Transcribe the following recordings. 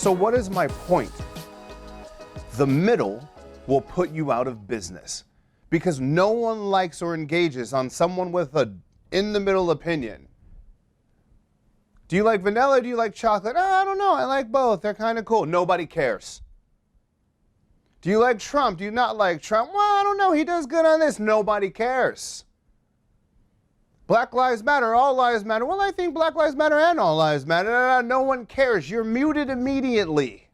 So what is my point? The middle will put you out of business because no one likes or engages on someone with a in-the-middle opinion. Do you like vanilla? Do you like chocolate? Oh, I don't know. I like both. They're kind of cool. Nobody cares. Do you like Trump? Do you not like Trump? Well, I don't know. He does good on this. Nobody cares. Black lives matter. All lives matter. Well, I think Black lives matter and all lives matter. No one cares. You're muted immediately.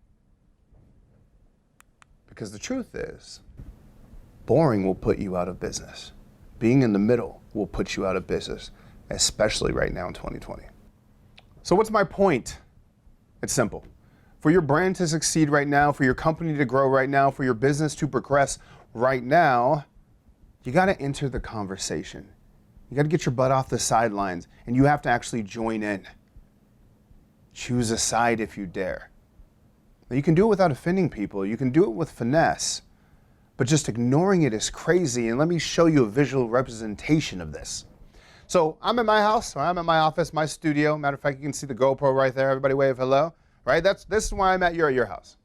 Because the truth is, boring will put you out of business. Being in the middle will put you out of business, especially right now in 2020. So what's my point? It's simple. For your brand to succeed right now, for your company to grow right now, for your business to progress right now, you got to enter the conversation. You got to get your butt off the sidelines, and you have to actually join in. Choose a side if you dare. Now, you can do it without offending people. You can do it with finesse, but just ignoring it is crazy. And let me show you a visual representation of this. So I'm at my house, or I'm at my office, my studio. Matter of fact, you can see the GoPro right there. Everybody wave hello, right? This is why I'm at your house.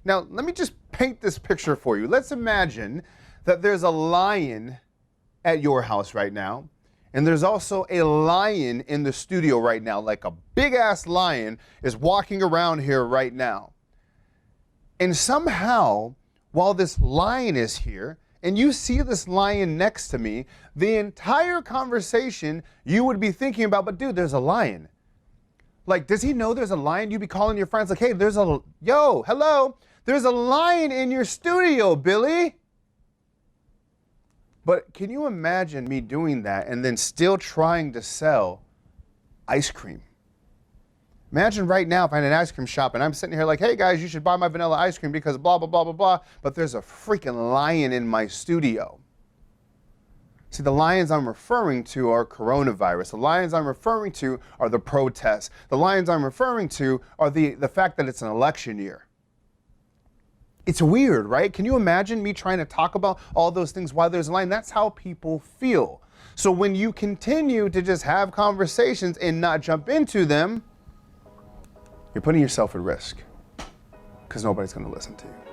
Now, let me just paint this picture for you. Let's imagine that there's a lion at your house right now, and there's also a lion in the studio right now, like a big-ass lion is walking around here right now. And somehow, while this lion is here, and you see this lion next to me, the entire conversation you would be thinking about, but dude, there's a lion. Like, does he know there's a lion? You'd be calling your friends like, hey, hello, there's a lion in your studio, Billy. But can you imagine me doing that and then still trying to sell ice cream? Imagine right now if I had an ice cream shop and I'm sitting here like, hey guys, you should buy my vanilla ice cream because blah, blah, blah, blah, blah, but there's a freaking lion in my studio. See, the lions I'm referring to are coronavirus. The lions I'm referring to are the protests. The lions I'm referring to are the fact that it's an election year. It's weird, right? Can you imagine me trying to talk about all those things while there's a lion? That's how people feel. So when you continue to just have conversations and not jump into them, you're putting yourself at risk because nobody's going to listen to you.